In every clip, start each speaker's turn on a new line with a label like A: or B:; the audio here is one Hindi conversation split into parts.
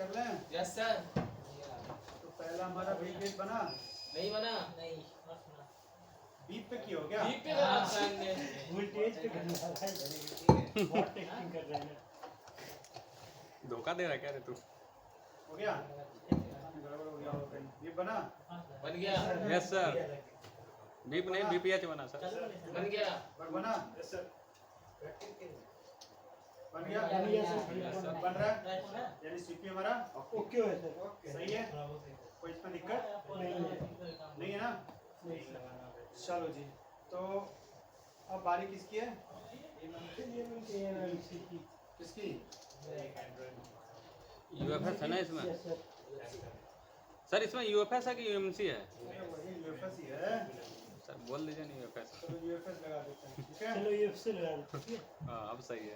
A: कर लें?
B: Yes sir.
A: तो पहला हमारा बीप पेज बना?
B: नहीं बना। नहीं
A: बीप पे की हो गया?
B: बीप पे करा सर ने।
C: वोल्टेज पे करना है। बहुत टेस्टिंग कर रहे हैं।
D: धोखा दे रहा है क्या रे तू?
A: हो गया? गड़बड़ हो गया होगा कहीं। बीप बना?
B: बन गया।
D: Yes sir. बीप नहीं बीपीएच बना सर।
B: बन गया।
A: बना? Yes sir. बन गया? बन रहा है? यानी सीपीयू हमारा
C: ओके है सर।
A: सही है? कोई इसमें दिक्कत नहीं है ना? चलो जी, तो अब बारी किसकी है? किसकी?
D: यूएफएस है ना इसमें? सर इसमें यूएफएस है कि यूएमसी है?
A: वही यूएफएस ही है।
D: सर बोल दीजिए ना यूएफएस।
A: चलो यूएफएस लगा देते हैं, ठीक है?
C: चलो यूएफएस लगा देते हैं।
D: हाँ अब सही है।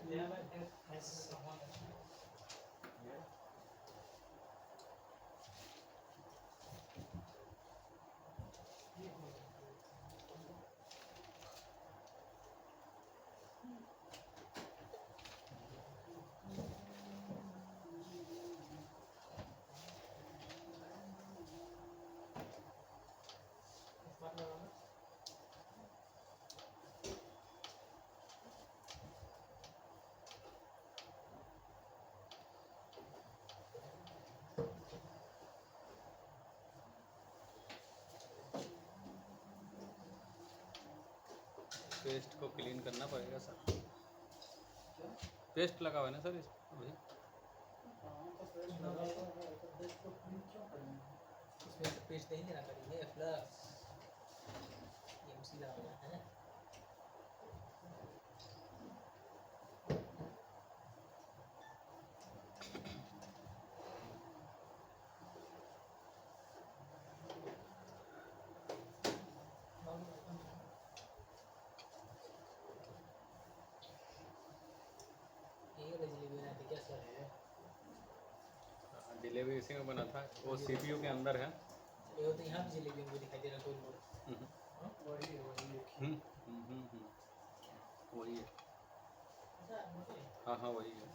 D: पेस्ट को क्लीन करना पड़ेगा सर। पेस्ट लगा हुआ है ना सर इस अभी?
B: इसमें तो पेस्ट नहीं देना करेंगे प्लस एमसी लगाना है।
D: डिलीवरी इसी में बना था, वो सीपीयू के अंदर है।
B: ये तो यहाँ भी जलेबी मुझे दिखाई दे रहा है गोल गोल।
A: वही
D: वही है। हाँ वही है।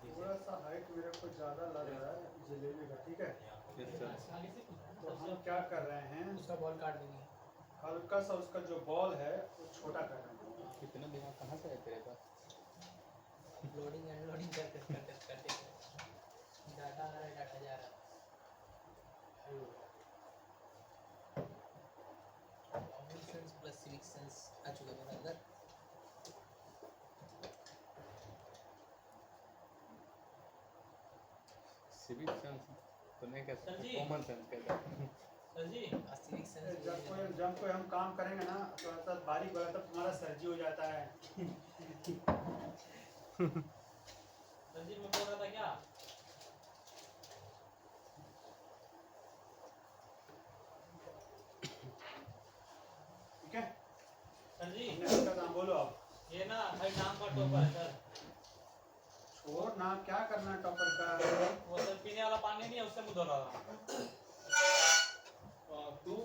A: थोड़ा सा हाइट मेरे को ज़्यादा लग रहा है जलेबी का, ठीक है?
D: Yes sir.
A: तो हम क्या कर रहे हैं,
B: उसका बॉल काट देंगे।
A: हल्का सा उसका जो बॉल है वो छोटा कर रहे हैं।
D: कितना दिमाग कहाँ से है तेरे पास?
B: लोडिंग अनलोडिंग करते डाटा आ रहा है, डाटा जा रहा है। Common sense plus civic sense आ चुका है मेरे अंदर।
D: सिविक सेंस तो नहीं कह सकते, कॉमन सेंस कहते हैं।
B: सर जी सिविक सेंस
A: जब कोई हम काम करेंगे ना थोड़ा सा बारीक वाला तब तुम्हारा सर्जी हो जाता है।
B: सर जी मैं बोल रहा था क्या?
A: ठीक है
B: सर जी
A: इसका नाम बोलो आप।
B: ये ना भाई नाम का टॉपर है सर।
A: छोड़ ना, क्या करना है टॉपर का?
B: वो सर पीने वाला पानी नहीं है, उससे मुँह धो रहा था। तू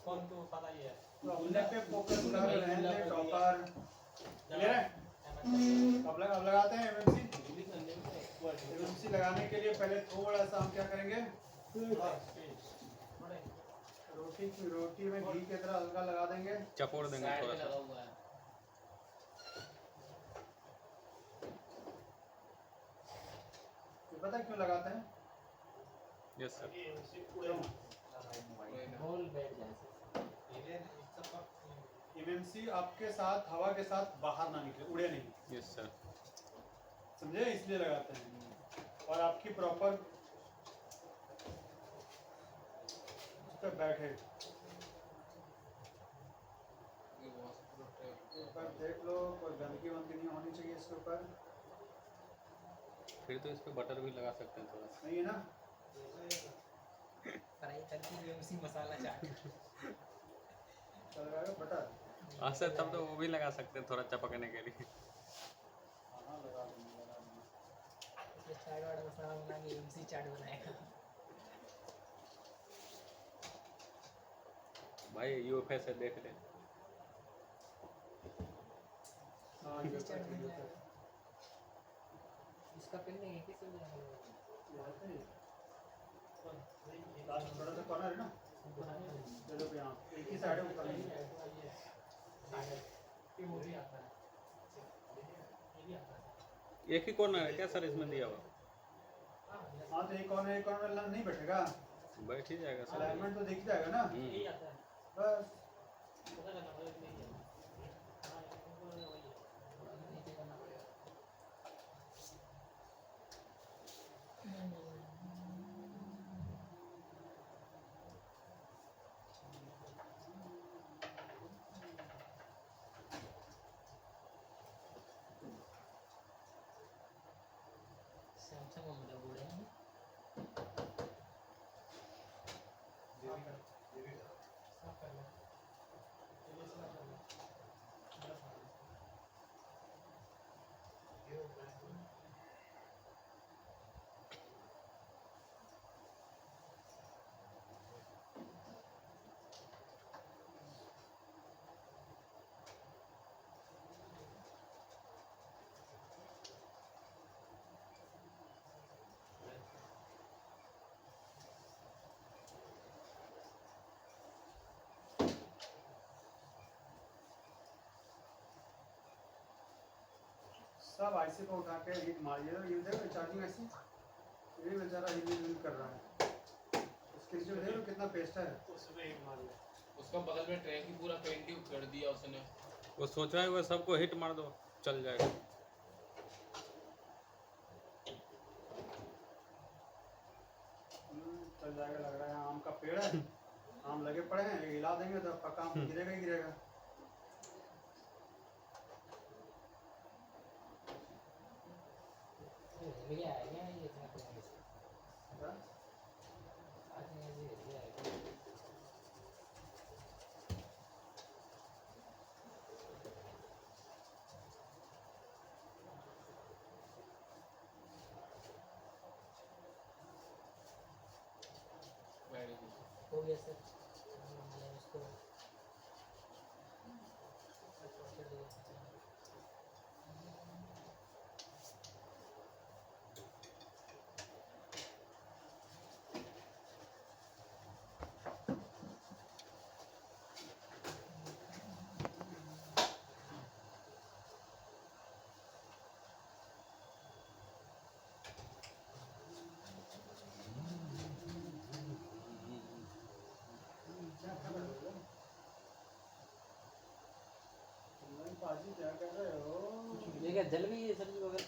B: कौन तू पता ही है।
A: तो अपने पे फोकस कर रहे हैं टॉपर। क्लियर है? अब लगाते हैं एमएमसी। एमएमसी लगाने के लिए पहले थोड़ा सा हम क्या करेंगे, रोटी में घी की तरह हल्का लगा देंगे,
D: चपोड़ देंगे थोड़ा सा।
A: पता क्यों लगाते हैं?
D: Yes sir.
A: एमएमसी आपके साथ हवा के साथ बाहर ना निकले, उड़े नहीं।
D: Yes sir.
A: समझे? इसलिए लगाते हैं। और आपकी प्रॉपर उस पर बैठे। एक बार देख लो, कोई गंदगी वंदगी नहीं होनी चाहिए इसके ऊपर।
D: फिर तो इस पे बटर भी लगा सकते हैं थोड़ा सा।
A: नहीं है ना?
B: फ्राई करके उसी मसाला चाट
A: चल लगाएगा बटर।
D: हाँ सर, तब तो वो भी लगा सकते हैं थोड़ा चपकने के लिए।
A: हाँ लगा दूँगा।
B: चाट वाला मसाला बना के एमसी चाट बनाएगा।
D: भाई यूएफएस है, देख ले।
A: हाँ ये
B: स्टार्ट
A: कर
B: हो
A: ये
B: जाएगा।
A: कर
B: इसका पेन नहीं है किस हो जाएगा
A: लास्ट थोड़ा सा कॉर्नर है ना चलो पे यहाँ एक ही साइड है वो कर लेंगे
B: ये मूवी आता है
D: एक ही कॉर्नर है क्या सर इसमें दिया हुआ?
A: हाँ तो एक कॉर्नर नहीं बैठेगा
D: बैठ ही जाएगा सर।
A: अलाइनमेंट तो दिख जाएगा ना
B: यही आता है
A: बस
B: पता लगा मतलब नहीं है हाँ इनको वही है थोड़ा नीचे करना पड़ेगा सैमसंग का मतलब बोल रहे हैं साफ कर लो ये साफ कर लो
A: सब आईसी को उठा के हीट मारिए ये देखो चार्जिंग ऐसी ये बेचारा हीट कर रहा है इसके जो देखो कितना पेस्ट है
C: उसमें एक मार लिया।
E: उसका बगल में ट्रैक ही पूरा पेंट ही कर दिया उसने।
D: वो सोच रहा है वो सबको हिट मार दो चल जाएगा।
A: चल जाएगा लग रहा है आम का पेड़ है आम लगे पड़े हैं ये हिला देंगे तो पक्का आम गिरेगा ही गिरेगा
B: ये आएगा ये इतना प्यार से
A: क्या?
B: आज ये आएगा
E: Very good.
B: हो गया सर मैं उसको चलिए
A: क्या कर रहे हो नहीं पाजी क्या कर रहे हो
B: ये क्या जल गई है सब्जी वगैरह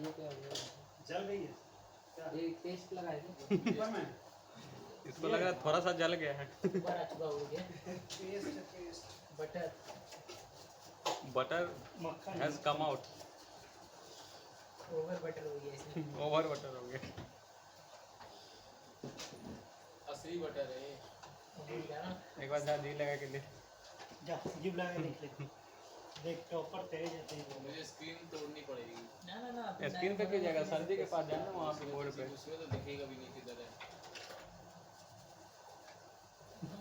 B: ये क्या हो गया
C: जल गई है क्या?
B: ये पेस्ट लगाए थे
A: ऊपर में
D: इसको लग रहा है थोड़ा सा जल गया है।
B: ऊपर आ चुका हो गया
A: पेस्ट
B: बटर
D: बटर
C: मक्खन
D: has come out.
B: Over butter हो गया इसमें
D: ओवर बटर हो गया।
E: असली बटर है।
B: भूल गया ना
D: एक बार जा जी लगा के ले।
C: जा जीभ लगा के देख ले देख टॉपर तेज है तेज
E: मुझे स्क्रीन तोड़नी पड़ेगी।
B: ना
D: स्क्रीन पे की जगह सर जी के पास जाना वहाँ पे बोर्ड पे।
E: उसमें तो दिखेगा भी नहीं किधर है।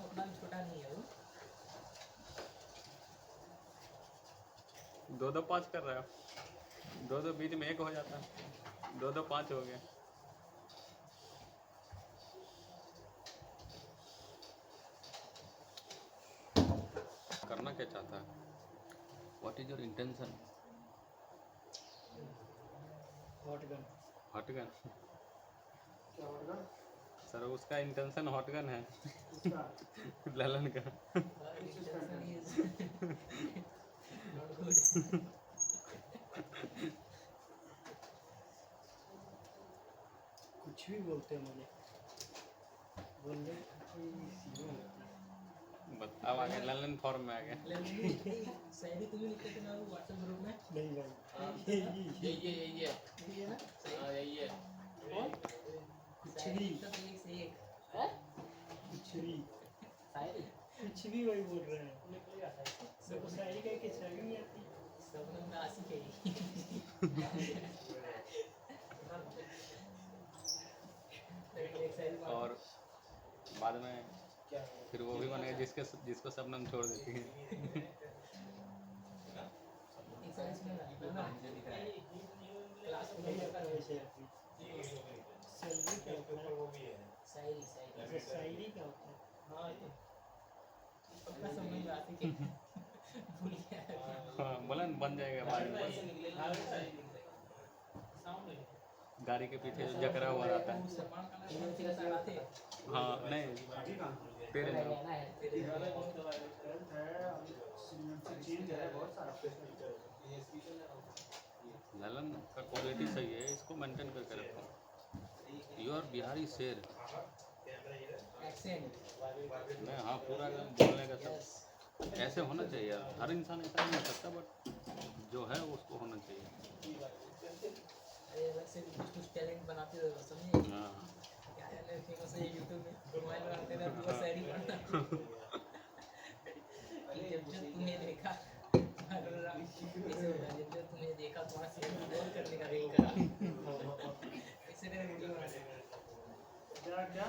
B: उतना भी छोटा नहीं है वो
D: दो दो पाँच कर रहे हो दो दो बीच में एक हो जाता है दो दो पाँच हो गया। करना क्या चाहता है? What is your intention?
C: Hot gun
D: hot gun?
A: क्या होगा
D: सर उसका इंटेंशन हॉट गन है
A: इसका
D: ललन का।
C: कुछ भी बोलते हैं मुझे बोलने कोई सीमा होती है
D: बताओ आ गया ललन फॉर्म में आ गया।
B: शायरी तुम्हें लिखते थे ना व्हाट्सएप ग्रुप में
C: नहीं भाई
E: हाँ,
C: ये
E: यही है।
B: ये ना
E: हाँ यही है।
C: कुछ भी
B: सब एक से एक
C: कुछ भी
B: शायरी
C: कुछ भी वही बोल रहे हैं सबको शायरी कह के शायरी नहीं आती
B: सब लोग नासी के ही एक शायरी
D: और बाद में
E: क्या
D: फिर वो भी बनेगा जिसको सबनम छोड़ देती है।
B: एक सर इसमें ना क्लास में
C: नहीं
B: कर
C: आता वैसे सैलरी क्या होता है?
B: शायरी
C: अच्छा, शायरी क्या होता है?
B: हाँ ये पक्का समझ में आती है भूल गया
D: हाँ बोला ना बन जाएगा बाद में। गाड़ी के पीछे जो जकरा हुआ रहता है।
B: सलमान खान के साथ आते हैं
D: हाँ नहीं
A: अभी कहाँ
D: तेरे नाम।
B: रहना है तेरे
A: हेल्थ है चेंज है बहुत सारा
D: ललन का क्वालिटी सही है, इसको मेंटेन करके रखो। यू आर बिहारी शेर।
B: एक्सेंट
D: मैं हाँ पूरा एकदम बोलने का सब ऐसे होना चाहिए यार। हर इंसान ऐसा नहीं हो सकता बट जो है उसको होना चाहिए।
B: अरे अलग से कुछ टैलेंट बनाते हो समझे
D: हाँ
B: क्या है फेमस है यूट्यूब में मोबाइल बनाते ना पूरा शायरी पढ़ना जब तुम्हें देखा ऐसे होगा जब तुम्हें देखा तुम्हारा शेर बोल करने का दिल करा ऐसे मेरे वीडियो बनाने
A: क्या क्या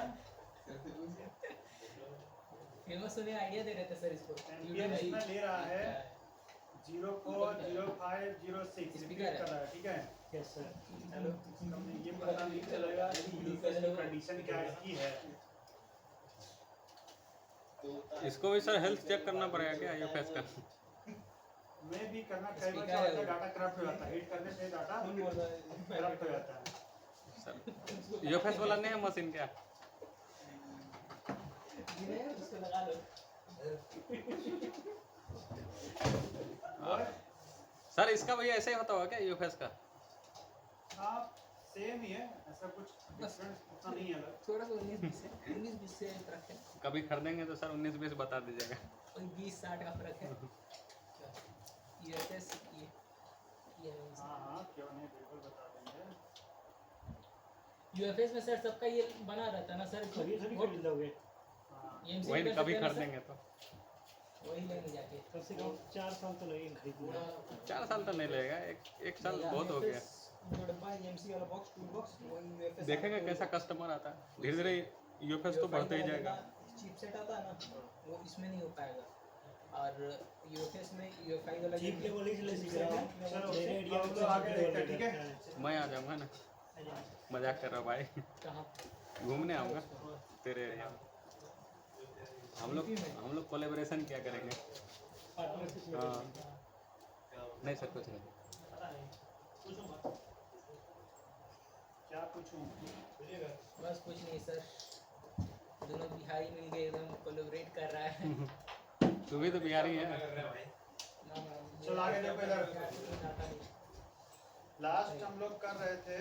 B: फेमस होने आइडिया दे रहे थे सर इसको
A: एमपीएम इसमें ले रहा है 040506
B: स्पीकर
A: कर रहा है ठीक है।
C: Yes sir.
B: हेलो
A: हमें ये पता नहीं चलेगा कि कंडीशन क्या इसकी है।
D: इसको भी सर हेल्थ चेक करना पड़ेगा क्या यूएफएस का?
A: मैं भी करना कई बार क्या होता है डाटा करप्ट हो जाता है हिट करने से डाटा करप्ट हो जाता है।
D: सर यूएफएस वाला नहीं है मशीन क्या?
B: उसको लगा लो
D: सर इसका भी ऐसे ही होता होगा क्या यूएफएस का?
A: हाँ सेम ही है ऐसा कुछ डिफरेंस उतना नहीं है अलग।
B: थोड़ा सा 19-20 से फर्क है
D: कभी खरीदेंगे तो सर 19-20 बता दीजिएगा।
B: और 20-60 का फर्क है यूएफएस ये
A: हाँ हाँ क्यों नहीं बिल्कुल बता देंगे।
B: यूएफएस में सर सबका ये बना रहता है ना सर
C: कभी थोड़ी खरीद लोगे,
A: हाँ
B: EMC
D: वही
B: कर
D: कभी
B: सकते हैं ना सर?
D: खरीदेंगे तो
B: वही लेंगे जाके
C: कम से कम 4 साल तो लगेंगे खरीदने।
D: 4 साल तो नहीं लगेगा, एक साल बहुत हो गया।
B: जो डब्बा EMC वाला बॉक्स टूल बॉक्स वो यूएफएस
D: देखेंगे कैसा कस्टमर आता है, धीरे धीरे यूएफएस तो बढ़ते ही जाएगा।
B: चिपसेट आता है ना वो इसमें नहीं हो पाएगा और यूएफएस में यूएफआई वाला
C: चीप लेवल ही ले सीख रहा हूँ।
A: चलो
C: मेरे एरिया
A: हम
C: में
A: लोग आगे देखते हैं ठीक है।
D: मैं आ जाऊँगा ना, मजाक कर रहा हूँ भाई,
B: कहाँ
D: घूमने आऊँगा तेरे एरिया में। हम लोग कोलैबोरेशन क्या करेंगे? हाँ नहीं सर कुछ नहीं।
A: क्या पूछूं?
B: बस कुछ नहीं सर दोनों बिहारी मिल गए एकदम कोलैबोरेट कर रहा है
D: तू भी तो बिहारी है।
A: चलो आगे देखो इधर। लास्ट हम लोग कर रहे थे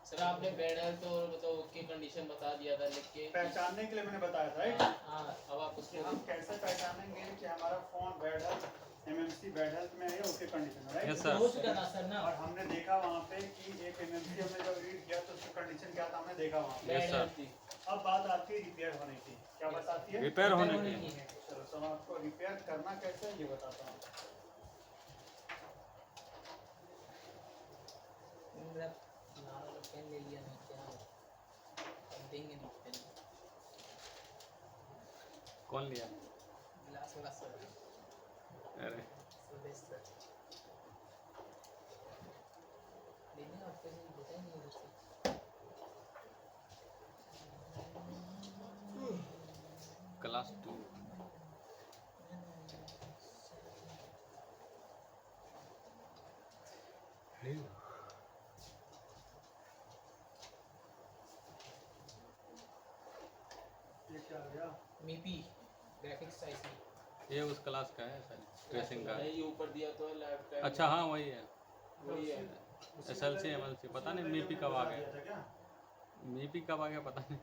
E: सर आपने बेड हेल्थ और मतलब की कंडीशन बता दिया था लिख के।
A: पहचानने के लिए मैंने बताया था राइट।
B: हाँ
E: अब आप
A: कि
E: उसको
A: हम कैसे पहचानेंगे कि हमारा phone bad health MMC bad health में है या ओके कंडीशन में राइट।
D: Yes sir.
B: हो चुका था सर ना
A: और हमने देखा वहाँ पे कि एक एमएमसी हमने जब रीड किया तो उसकी कंडीशन क्या था हमने देखा वहाँ पे।
D: Yes, sir.
A: अब बात आती है रिपेयर होने की। क्या बात आती है?
D: रिपेयर होने की।
A: चलो तो मैं आपको रिपेयर करना कैसे है ये बताता हूँ।
B: मतलब लाल पेन ले लिया मैं क्या देंगे नहीं पेन
D: कौन लिया?
B: गिलास वाला सर
D: अरे
B: बेस्ट सर लेने आप पैसे देता ही नहीं उधर से
D: क्लास 2
A: ये क्या हो गया?
B: मीपी ग्राफिक्स आईसी
D: ये उस क्लास का है सर, ट्रेसिंग का।
E: नहीं ऊपर दिया तो है लैब का।
D: अच्छा हाँ वही है,
E: वही है।
D: एसएलसी एमएलसी पता नहीं मीपी कब आ गया,
A: था क्या?
D: मीपी कब आ गया पता नहीं।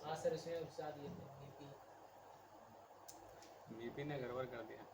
B: हाँ सर उसमें उपसा दिए थे मीपी
D: मीपी ने गड़बड़ कर दिया।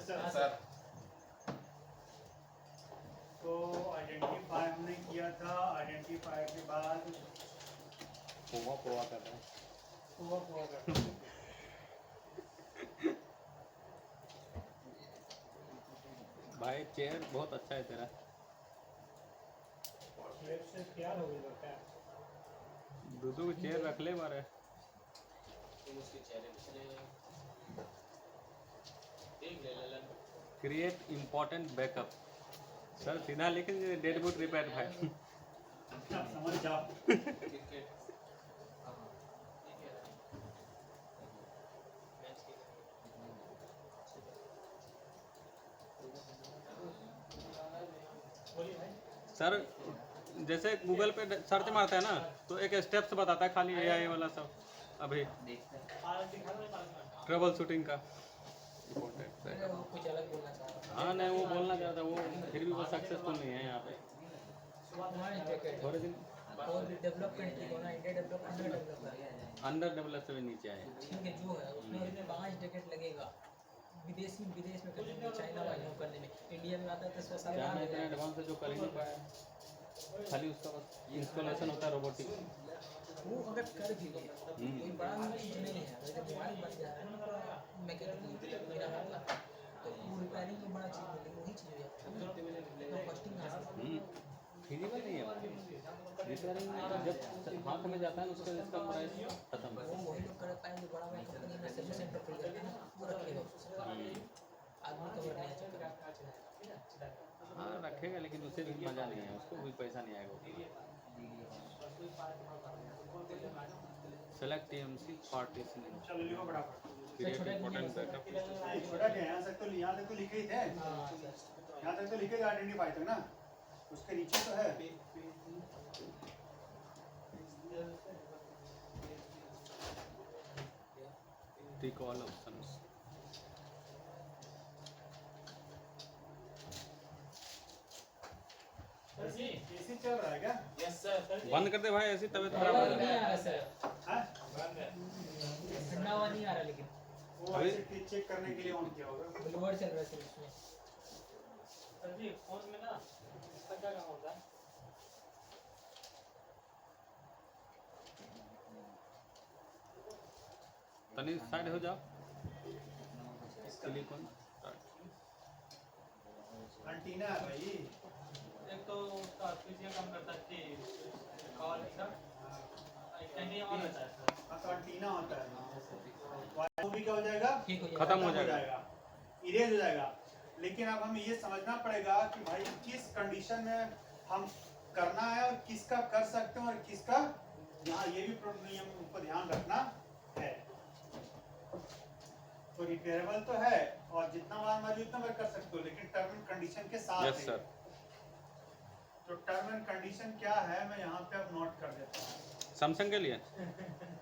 A: मिस्टर
E: सर
A: तो आइडेंटिफाई हमने किया था। आइडेंटिफाई के बाद
D: पोवा पोवा कर रहा है।
A: हुआ करता है।
D: भाई चेयर बहुत अच्छा है तेरा।
C: वेब से तैयार हो गई बेटा।
D: दूधू को चेयर रख ले बारे।
E: तुम उसके चेहरे पे चले जाओ। देख ले Lalan
D: create important backup. Sir सीधा लेकिन डेड बूट रिपेयर भाई।
A: आप समझ जाओ।
E: क्रिकेट ठीक है मैच के
D: सर जैसे गूगल पे सर्च मारते हैं ना तो एक स्टेप्स बताता है खाली एआई वाला सब। अभी ट्रबल शूटिंग का इम्पोर्टेंट
B: मैंने वो कुछ अलग बोलना चाह रहा
D: हाँ नहीं वो बोलना चाहता वो फिर भी वो सक्सेसफुल नहीं है यहाँ पे
B: था।
D: थोड़े दिन
B: और डेवलप कंट्री होना, इंडिया डेवलप अंडर डेवलप है।
D: अंडर डेवलप से भी नीचे आए।
B: ठीक है जो है उसमें 5 डेकेड लगेगा विदेश में करने में, चाइना वाइना करने में। इंडिया में आता है तो 100 साल
D: क्या
B: बाद
D: मैं
B: हो
D: इतना
B: जाएगा।
D: एडवांस है जो कर ही नहीं पाया। खाली उसका बस इंस्टॉलेशन होता है रोबोटिक।
B: वो अगर कर भी ले कोई बड़ा चीज नहीं है। अगर मोबाइल बन जाए मैकेनिकल मेरा हाथ लगा तो वो रिपेयरिंग में बड़ा चीज मिलेगी, वही चीज हो जाती है। तो कॉस्टिंग कहाँ से
D: फिजिबल नहीं है रिपेयरिंग। जब हाथ में जाता है उसका इसका प्राइस खत्म।
B: वो वही लोग कर पाएंगे बड़ा बड़ा कंपनी में सर्विस सेंटर खुल जाता है ना, वो रखेगा उसको। आदमी कवर नहीं आ चुका।
D: हाँ रखेगा लेकिन उसे भी मजा नहीं है, उसको भी पैसा नहीं आएगा। सेलेक्ट टीएमसी पार्टीशनिंग
A: चलो लिखो फटाफट।
D: Create important backup.
A: ये छोटा क्या है यहाँ तक तो लिखे ही थे। यहाँ तक तो लिखे थे आइडेंटिफाई तक ना। उसके नीचे तो है।
D: टिक ऑल ऑप्शंस।
A: एसी चल रहा है क्या?
E: यस सर
D: बंद कर दे भाई, ऐसी तबीयत खराब हो
B: नहीं
D: जाएगी।
B: आ रहा सर,
A: हाँ?
B: ठंडा हुआ नहीं आ रहा, लेकिन
A: वो ऐसे चेक करने के लिए ऑन किया होगा।
B: ब्लोअर चल रहा है सर उसमें।
C: सर जी फोन में ना इसका क्या काम होता है?
D: तनी साइड हो जाओ। क्लिक ऑन
A: एंटीना है भाई।
C: एक तो उसका स्पीच काम करता है कि कॉल का एंटीना ऑन रहता है सर।
A: हाँ तो एंटीना होता है। वो भी क्या हो जाएगा?
B: ठीक हो जाएगा।
D: खत्म हो जाएगा।
A: इरेज हो जाएगा। लेकिन अब हमें ये समझना पड़ेगा कि भाई किस कंडीशन में हम करना है और किसका कर सकते हैं और किसका, यहाँ ये भी नियम को ध्यान रखना है। तो रिपेयरेबल तो है और जितना बार मर्जी उतना बार कर सकते हो, लेकिन टर्म एंड कंडीशन के साथ
D: यस
A: है।
D: सर।
A: तो टर्म एंड कंडीशन क्या है मैं यहाँ पे अब नोट कर देता हूँ।
D: सैमसंग के लिए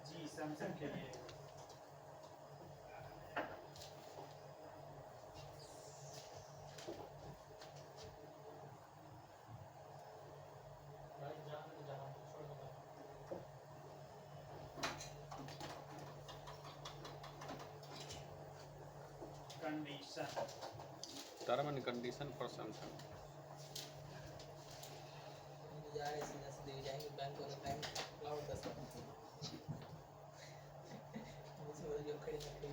A: जी सैमसंग के लिए condition
D: term and condition for Samsung.
B: जा रहे सीधा सीधे जाएंगे बैंक और बैंक क्लाउड का सब इसमें जो खड़े सकते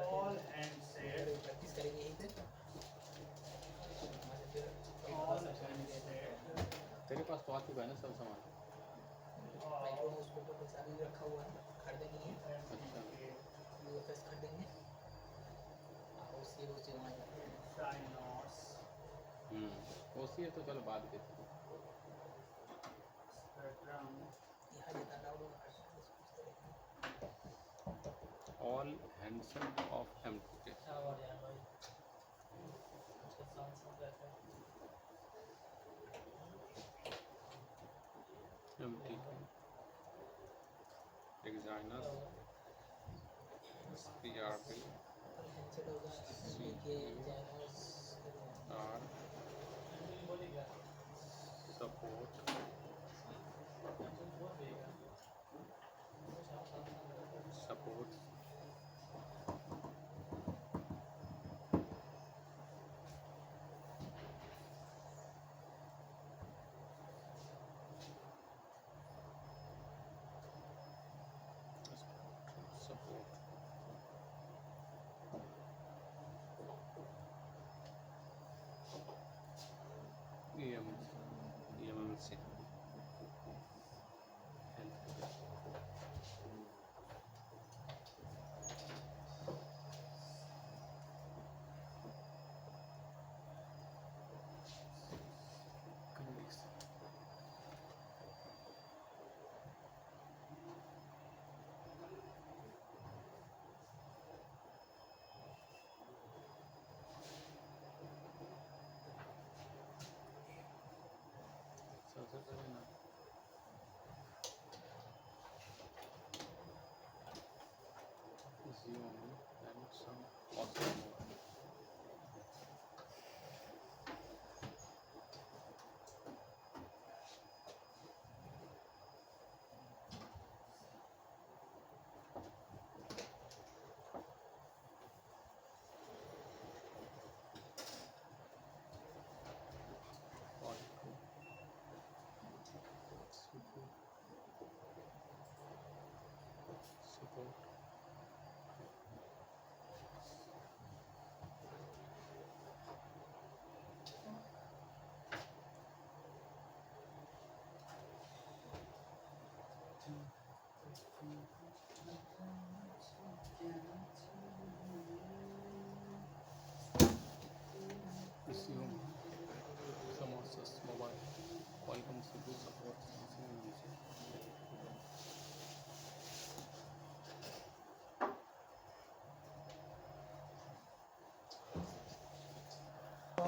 A: ऑल एंड सेड
B: प्रैक्टिस करेंगे यहीं पे।
A: ऑल एंड सेड
D: तेरे पास तो आ चुका है ना सब सामान।
B: माइक्रोमोस को तो सारी रखा हुआ है, खरीदे नहीं है।
D: अच्छा
B: यूएफएस खरीदेंगे और उसकी वो चीज़ हमारी
A: साइनोस
D: ओसी है तो चलो बाद के।
A: स्पेक्ट्रम
B: यहाँ जितना डाउन होगा
D: ऑल हैंडसन ऑफ एमटी
C: और यार भाई उसका साउंड रहता है।
D: एमटी डिजाइनर पीआरपी
B: सेट होगा के जैनोस
D: आर सपोर्ट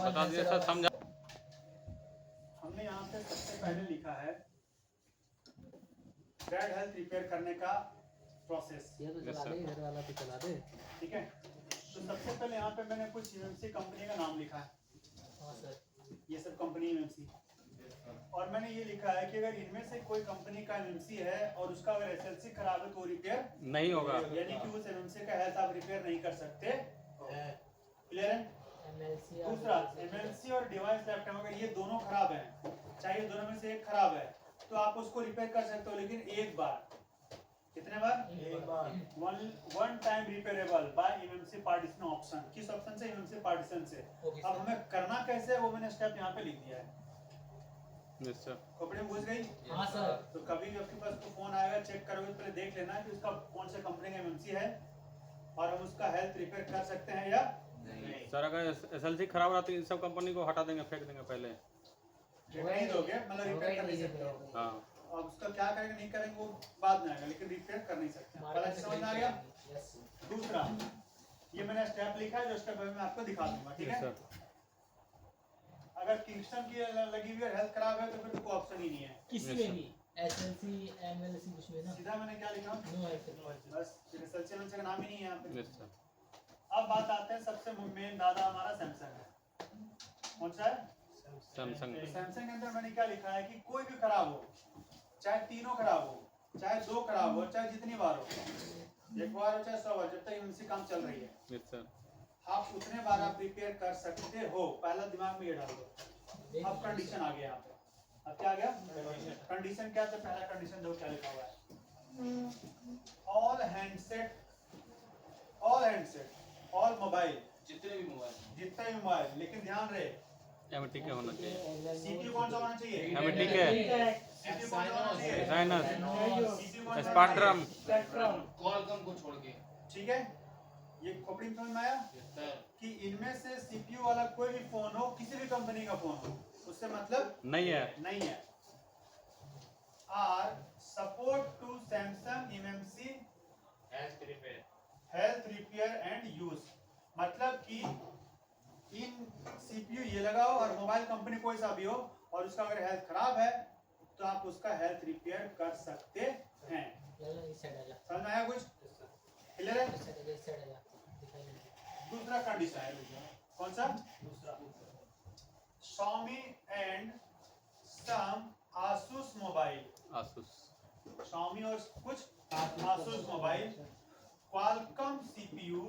D: बता दिया सर, समझा।
A: हमने यहाँ पे सबसे पहले लिखा है बैड हेल्थ रिपेयर करने का प्रोसेस।
B: ये तो चला दे, इधर वाला तो चला दे।
A: ठीक है, तो सबसे पहले यहाँ पे मैंने कुछ एमएमसी कंपनी का नाम लिखा है।
B: हाँ सर।
A: ये सब कंपनी एमएमसी, और मैंने ये लिखा है कि अगर इनमें से कोई कंपनी का एमएमसी है और उसका अगर एसएलसी खराब है तो रिपेयर
D: नहीं होगा,
A: यानी कि उस एमएमसी का हेल्थ आप रिपेयर नहीं कर सकते। क्लियर है? दूसरा, एमएलसी और डिवाइस लैपटॉप अगर ये दोनों खराब हैं, चाहे दोनों में से एक खराब है, तो आप उसको रिपेयर कर सकते हो, लेकिन एक बार। कितने बार?
C: एक बार।
A: One time repairable by MMC partition option. किस ऑप्शन से? एमएमसी पार्टीशन से। अब हमें करना कैसे है वो मैंने स्टेप यहाँ पे लिख दिया है।
D: Yes sir.
A: खोपड़ी में घुस गई?
B: हाँ सर।
A: तो कभी भी आपके पास तो फोन आएगा, चेक करोगे, पहले देख लेना कि उसका कौन सा कंपनी का एमएमसी है और हम उसका हेल्थ रिपेयर कर सकते हैं या नहीं।
D: सर अगर एसएलसी खराब रहती है, सब कंपनी को हटा देंगे, फेंक देंगे पहले।
A: नहीं दोगे, मतलब रिपेयर कर नहीं सकते हो।
D: हाँ,
A: अब उसका क्या करेंगे नहीं करेंगे वो बाद में आएगा, लेकिन रिपेयर कर नहीं सकते। पहला समझ में आ गया? दूसरा, ये मैंने स्टेप लिखा है, जो स्टेप मैं आपको दिखा दूंगा। ठीक है? अगर किंगस्टन की लगी हुई हेल्थ खराब है तो फिर तो कोई ऑप्शन ही नहीं है
B: किसी में भी, एसएलसी एमएलसी कुछ में ना।
A: सीधा मैंने क्या लिखा?
B: No SLC.
A: बस रिसर्च एमएलसी का नाम ही नहीं है यहाँ पे।
D: Yes sir.
A: अब बात आते हैं सबसे मेन दादा हमारा सैमसंग है। कौन सा है?
D: सैमसंग।
A: सैमसंग के अंदर मैंने क्या लिखा है कि कोई भी खराब हो, चाहे तीनों खराब हो, चाहे दो खराब हो, चाहे जितनी बार हो, एक बार हो चाहे 100 बार, जब तक एमएमसी काम चल रही है,
D: यस सर।
A: आप उतने बार आप रिपेयर कर सकते हो। पहला दिमाग में ये डाल दो। अब कंडीशन आ गया यहाँ पे। अब क्या आ गया? कंडीशन क्या था? पहला कंडीशन दो क्या लिखा हुआ है? ऑल हैंडसेट, ऑल मोबाइल,
E: जितने भी
A: मोबाइल, लेकिन ध्यान रहे
D: एमटी के होना चाहिए।
A: सीपीयू कौन सा होना चाहिए?
D: एमटी के,
A: सीपीयू कौन सा होना चाहिए?
D: डिजाइनर,
A: सीपीयू कौन सा होना
D: स्पेक्ट्रम।
A: चाहिए?
E: कॉलकम को छोड़ के।
A: ठीक है, ये खोपड़ी में समझ में आया कि इनमें से सीपीयू वाला कोई भी फोन हो, किसी भी कंपनी का फोन हो, उससे मतलब
D: नहीं है।
A: Are support to Samsung MMC health repair and use, मतलब कि इन सीपीयू ये लगाओ और मोबाइल कंपनी कोई सा भी हो और उसका अगर हेल्थ खराब है तो आप उसका हेल्थ रिपेयर कर सकते हैं। समझ में आया कुछ? क्लियर है? दूसरा कंडीशन है, कौन सा? Xiaomi and some Asus mobile, Xiaomi और कुछ Asus mobile, Qualcomm CPU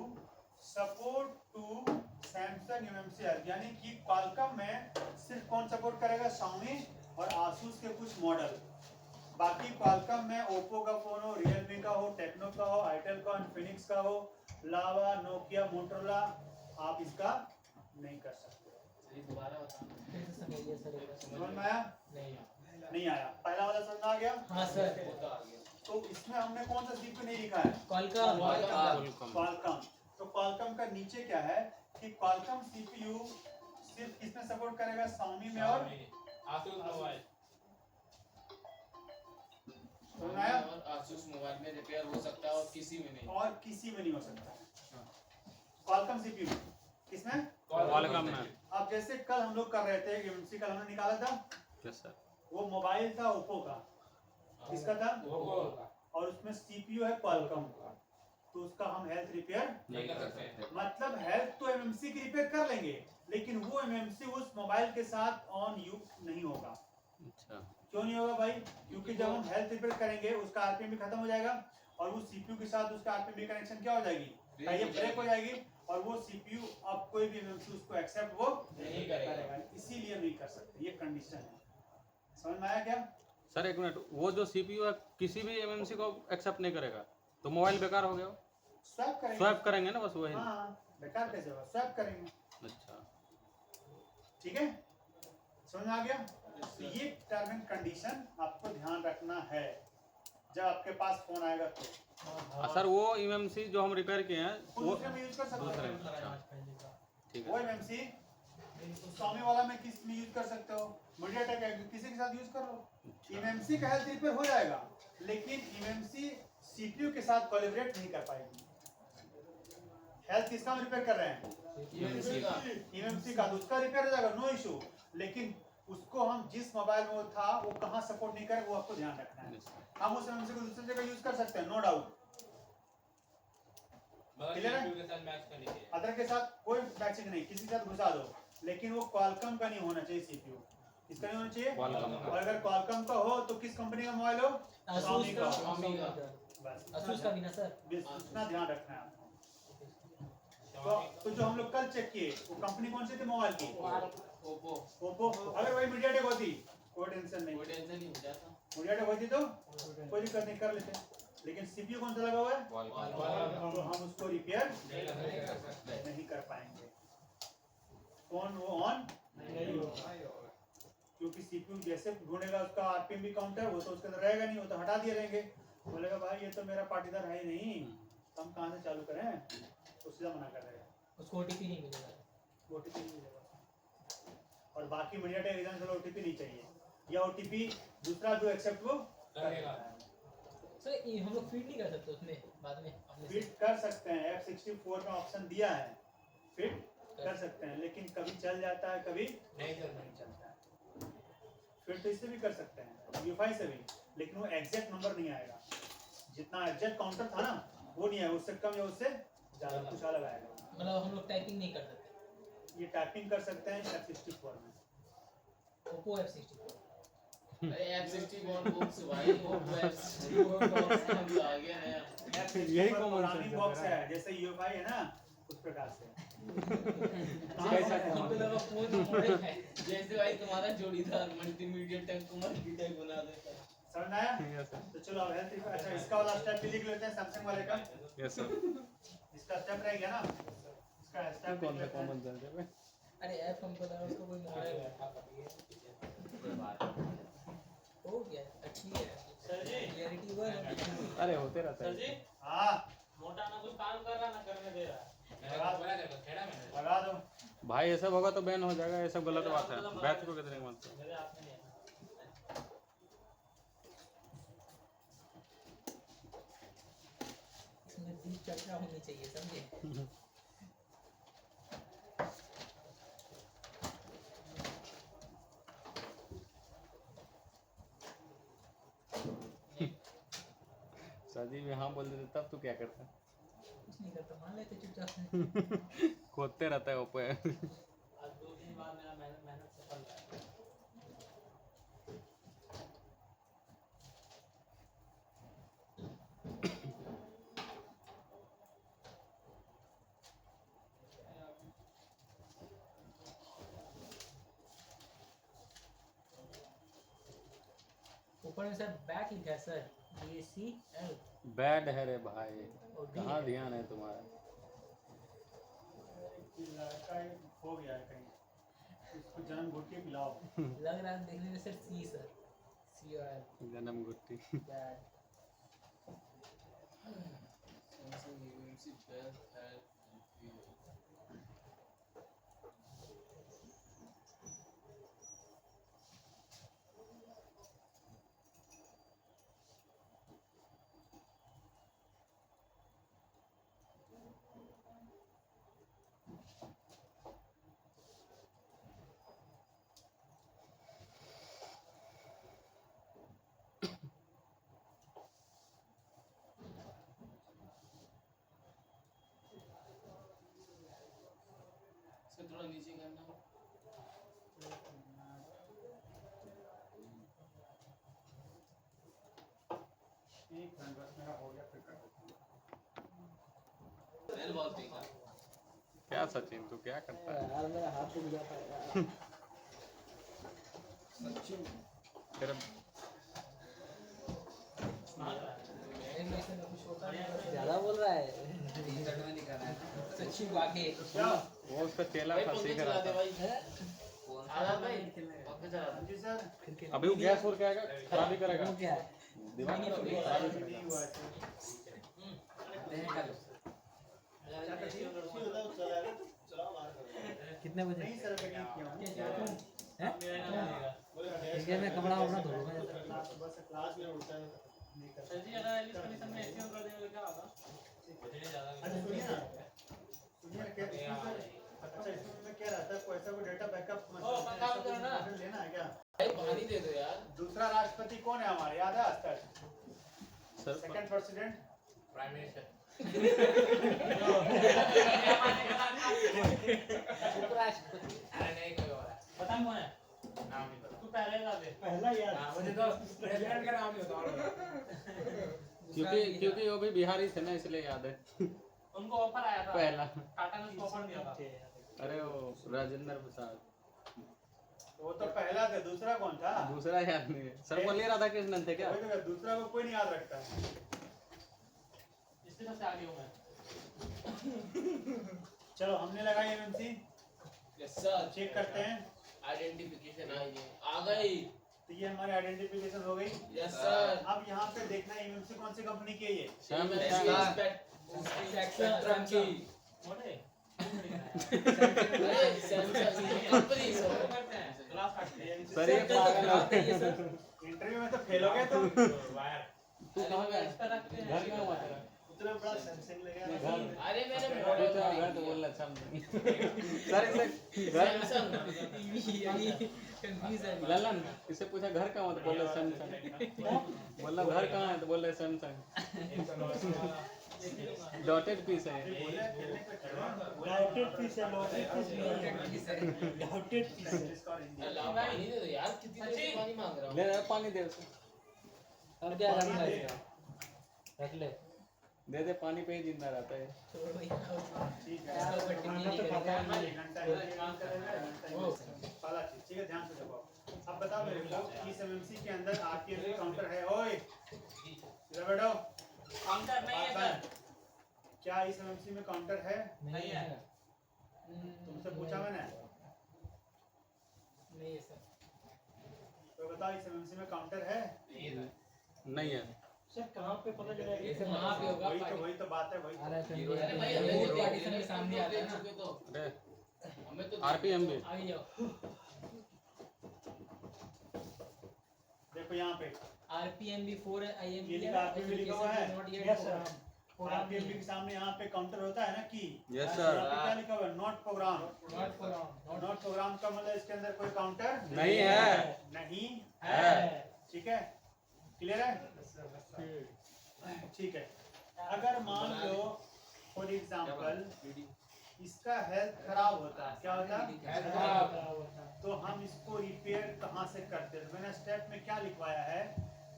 A: support to Samsung MMC health, यानी कि Qualcomm में सिर्फ कौन सपोर्ट करेगा? Xiaomi और Asus के कुछ मॉडल। बाकी Qualcomm में Oppo का फोन हो, Realme का हो, Tecno का हो, Itel का, Infinix का हो, लावा, नोकिया, मोटरोला, आप इसका नहीं कर सकते।
E: दोबारा बता।
A: समझ में आया? नहीं आया। पहला वाला समझ में आ गया?
B: हाँ सर।
A: तो इसमें हमने कौन सा सीपीयू नहीं लिखा है?
B: Qualcomm।
A: तो Qualcomm का नीचे क्या है कि Qualcomm CPU सिर्फ किसमें सपोर्ट करेगा? Xiaomi में और
E: Asus मोबाइल।
A: समझ में आया?
E: Asus मोबाइल में रिपेयर हो सकता है और किसी में नहीं।
A: और किसी में नहीं हो सकता। Qualcomm CPU किसमें?
D: Qualcomm में।
A: अब जैसे कल हम लोग कर रहे थे एमएमसी, कल हमने निकाला था,
D: यस सर।
A: वो मोबाइल था ओप्पो का, किसका था? और उसमें सीपीयू है क्वालकॉम का, तो उसका हम हेल्थ रिपेयर
E: नहीं कर सकते।
A: मतलब हेल्थ तो एमएमसी की रिपेयर कर लेंगे, लेकिन वो एमएमसी उस मोबाइल के साथ ऑन यूज नहीं होगा।
D: अच्छा
A: क्यों नहीं होगा भाई? क्योंकि जब हम हेल्थ रिपेयर करेंगे उसका आरपीएम भी खत्म हो जाएगा और वो सीपीयू के साथ उसका आरपीएम कनेक्शन क्या हो जाएगी? ये ब्रेक हो जाएगी और वो सीपीयू अब कोई भी एमएमसी उसको एक्सेप्ट वो
E: नहीं करेगा।
A: इसीलिए नहीं कर सकते, ये कंडीशन है। समझ में आया क्या?
D: सर एक मिनट, वो जो सीपीयू है किसी भी एमएमसी को एक्सेप्ट नहीं करेगा तो मोबाइल बेकार हो गया?
A: स्वैप करेंगे।
D: स्वैप करेंगे ना बस वही।
A: हाँ, बेकार कैसे होगा? स्वैप करेंगे।
D: अच्छा
A: ठीक है, समझ में आ गया? तो ये टर्म एंड कंडीशन आपको ध्यान रखना है जब आपके पास फोन आएगा तो।
D: सर वो एमएमसी जो हम रिपेयर किए हैं
A: वो
D: वो
A: दूसरे में यूज कर सकते
D: दूसरे
A: हो।
D: में, अच्छा ठीक
A: वो
D: है।
A: एमएमसी स्वामी वाला में किस में यूज कर सकते हो? मीडियाटेक किसी के साथ यूज कर लो। एमएमसी का हेल्थ रिपेयर हो जाएगा, लेकिन एमएमसी सीपीयू के साथ कोलैबोरेट नहीं कर पाएगी। हेल्थ किसका रिपेयर कर रहे हैं? एमएमसी का, तो उसका रिपेयर हो जाएगा, नो इशू। लेकिन उसको हम जिस मोबाइल में वो था वो कहाँ सपोर्ट नहीं करे, वो आपको ध्यान रखना है। हम उस एमएमसी को दूसरी जगह यूज कर सकते हैं, नो डाउट। क्लियर है? अदर के साथ कोई मैचिंग नहीं, किसी के साथ घुसा दो, लेकिन वो क्वालकॉम का नहीं होना चाहिए सीपीयू। किसका नहीं होना चाहिए?
D: Qualcomm का।
A: और अगर क्वालकॉम का हो तो किस कंपनी का मोबाइल हो? Xiaomi का। बस
B: असूस का भी ना सर।
A: इतना ध्यान रखना है आपको। तो जो हम लोग कल चेक किए वो कंपनी कौन सी थी मोबाइल की?
E: ओप्पो।
A: ओप्पो। अगर वही मीडियाटेक होती कोई टेंशन नहीं,
E: कोई टेंशन नहीं हो जाता।
A: मीडियाटेक होती तो कोई दिक्कत नहीं, कर लेते। लेकिन सीपीयू कौन सा लगा हुआ है? तो हम उसको रिपेयर नहीं कर पाएंगे। फोन वो ऑन नहीं होगा, क्योंकि सीपीयू जैसे ढूंढेगा उसका आरपीएम भी काउंटर, वो तो उसके अंदर रहेगा नहीं, वो तो हटा दिए रहेंगे। बोलेगा भाई ये तो मेरा पार्टीदार है ही नहीं, तो हम कहाँ से चालू करें? तो सीधा मना कर देगा,
B: उसको ओटीपी नहीं मिलेगा।
A: ओटीपी नहीं मिलेगा। और बाकी मीडियाटेक एग्जाम ओटीपी नहीं चाहिए, या ओटीपी दूसरा जो एक्सेप्ट वो करेगा।
B: सर ये हम लोग फीड नहीं कर सकते उसमें बाद में अपने से?
A: फिट कर सकते हैं, F64 में ऑप्शन दिया है, फिट कर सकते हैं, लेकिन कभी चल जाता है, कभी नहीं चलता है। फिट तो इससे भी कर सकते हैं, यूएफआई से भी, लेकिन वो एग्जैक्ट नंबर नहीं आएगा। जितना एग्जैक्ट काउंटर था ना वो नहीं आएगा, उससे कम या उससे ज्यादा कुछ अलग आएगा।
B: मतलब हम लोग टाइपिंग नहीं कर सकते?
A: ये टाइपिंग कर सकते हैं F64 में।
B: Oppo F64।
E: अरे F64 बॉक्स भाई, ओप्पो F64 बॉक्स हम आ गया नया।
D: यही common
A: प्रोग्रामिंग
D: sense
A: बॉक्स
D: है।
A: है, जैसे यूएफआई है ना उस प्रकार से।
D: कैसा
B: हमको लगा फोन मॉडल है।
E: जैसे भाई तुम्हारा जोड़ीदार मल्टीमीडिया टेक को मल्टीटेक बना देता है।
A: समझ में आया?
D: Yes sir.
A: तो चलो अब हेल्थ रिपेयर, अच्छा इसका वाला स्टेप भी लिख लेते हैं सैमसंग वाले का।
D: Yes sir.
A: इसका स्टेप रह गया ना, इसका स्टेप
D: कौन सा
A: लिख लेते हैं।
D: कॉमन सेंस है?
B: अरे ऐप हमको लगा उसका कोई मॉडल है। हो गया, अच्छी है।
F: सर जी।
B: क्लैरिटी हुआ ना।
D: अरे होते रहता
F: सर जी,
D: है।
A: हाँ
F: मोटा ना कुछ काम कर रहा ना करने दे रहा है।
A: लगा दो।
D: भाई ये सब होगा तो बैन हो जाएगा, ये सब गलत बात है। बैच को कितने मत करो।
F: मेरे हाथ में नहीं है।
B: इसमें डीप चर्चा होनी चाहिए, समझे?
D: शादी में हाँ बोल देते तब तो क्या करता?
B: कुछ नहीं करता, मान लेते चुपचाप से।
D: खोदते रहता है ओप्पो।
F: आज 2 दिन बाद मेरा मेहनत सफल रहा।
B: ऊपर में सर बैक लिखा है सर, BACL।
D: बैड है रे भाई,
B: और D
D: कहाँ
B: है।
D: ध्यान है तुम्हारा?
A: लड़का हो गया है कहीं, इसको जन्म घुट के पिलाओ।
B: लग रहा है देखने में सर C सर, C और L।
D: जन्म गुट्टी।
B: बैड।
E: Samsung UMC 12 है। फाइनल बॉल फेंका।
D: क्या सचिन तू क्या करता है
B: यार मेरा हाथ टूट गया था।
D: तेरा
B: ज्यादा बोल रहा है। सचिन आगे
D: वो उसका चेला
E: भाई
D: था
E: पंखे
D: सीख
E: चला
D: रहा
E: दे
D: था
E: भाई। आजाद भाई पंखे चला दे।
A: जी सर।
D: अभी वो गैस और क्या आएगा खराबी करेगा
B: वो क्या है?
D: दिमाग में खराबी
A: नहीं
D: करेगा
A: हुआ है
B: कितने बजे?
A: नहीं सर अभी नहीं किया हूँ।
B: हैं? ठीक है मैं कपड़ा वपड़ा धो लूंगा।
A: क्लास में उठता है नहीं करता।
F: सर जी अगर एलिस कंडीशन में ऐसे कर देंगे तो क्या होगा? बजट ज्यादा
A: अच्छा सुनिए ना अच्छा इसमें मैं क्या रहता है कोई ऐसा कोई डेटा बैकअप
F: पंखा बंद करो ना।
A: लेना है क्या?
E: भाई पानी दे दो यार।
A: दूसरा राष्ट्रपति कौन है हमारे याद है आज तक?
D: Sir
A: second president
E: prime minister.
B: उपराष्ट्रपति।
E: अरे नहीं कोई और है।
F: पता कौन है?
E: नाम नहीं पता।
F: तू पहले बता दे।
C: पहला यार
F: मुझे तो प्रेसिडेंट का नाम नहीं बता।
D: क्योंकि वो भी बिहारी थे ना इसलिए याद है
F: उनको ऑफर आया था।
D: पहला
F: टाटा ने उसको ऑफर दिया था।
D: अरे वो राजेंद्र प्रसाद
A: वो तो पहला था दूसरा कौन था?
D: दूसरा याद नहीं है सर्वपल्ली राधाकृष्णन थे क्या
A: वही तो दूसरा को कोई नहीं याद रखता है।
F: इसलिए सबसे आगे हूँ मैं।
A: चलो हमने लगाई एमएमसी
E: यस सर।
A: चेक करते हैं।
E: आइडेंटिफिकेशन आई है। आ गई।
A: तो ये हमारी आइडेंटिफिकेशन हो गई।
E: Yes sir.
A: अब यहाँ पे देखना है एमएमसी कौन सी कंपनी की है ये।
E: स्पेक्ट्रम की।
F: मोटे।
E: Company sir.
F: क्लास काटते हैं।
D: सर ये पागल है
A: इंटरव्यू में तो फेल हो गए तुम।
D: तू कहाँ गया
F: इस पर रखते हैं।
D: घर क्यों हुआ तेरा
A: उतना बड़ा सैमसंग लगा
D: घर
E: अरे मैंने
D: पूछा घर तो बोल रहा सैमसंग सर इसे घर
E: सैमसंग।
B: कंफ्यूज है।
D: ललन इसे पूछा घर कहाँ है तो बोल रहा सैमसंग बोला घर कहाँ है तो बोल रहे सैमसंग डॉटेड पीस है
A: बोले खेलने का खेलो।
C: डाउटेड पीस है डाउटेड पीस है
A: इसका और हिंदी।
E: अल्लाह पानी दे दो यार। कितनी देर से पानी मांग रहा हूँ।
D: ले रहा पानी दे उसे
B: अब क्या करना है इसका? रख ले।
D: दे दे पानी पे ही जिंदा रहता है
B: छोड़ो भैया।
A: ठीक है।
B: इसका ऊपर टिप्पणी नहीं करेगा।
A: घंटा एक काम करेगा घंटा पहला चीज ठीक है ध्यान से देखो। अब बताओ मेरे को इस एमएमसी के अंदर आरपीएम काउंटर है। ओए इधर बैठो।
F: काउंटर नहीं है सर।
A: क्या इस एमएमसी में काउंटर है?
F: नहीं है।
A: तुमसे पूछा मैंने।
B: नहीं है सर।
A: तो बताओ इस एमएमसी में काउंटर है?
D: नहीं है
C: सर कहाँ पे पता चला
B: ये सर वहाँ पे होगा।
A: वही तो बात है वही तो।
E: अरे भाई
B: वो
E: हमें
B: पार्टीशन के सामने आता है ना।
E: तो
D: अरे
E: हमें तो
D: आरपीएम भी
B: आगे जाओ।
A: देखो यहाँ पे
B: आरपीएम भी 4 आईएम
A: ये लिखा RPM लिखा हुआ है?
C: यस सर
A: आरपीएम के सामने यहाँ पे काउंटर होता है ना की।
D: यस
A: यहाँ
D: सर
A: पे क्या लिखा हुआ है? Not program.
B: Not for
A: not program का मतलब इसके अंदर कोई काउंटर
D: नहीं है
A: नहीं
D: है
A: ठीक है क्लियर है ठीक है। अगर मान लो फॉर एग्जांपल इसका हेल्थ खराब होता है क्या होता है तो हम इसको रिपेयर कहाँ से करते हैं? मैंने स्टेप में क्या लिखवाया है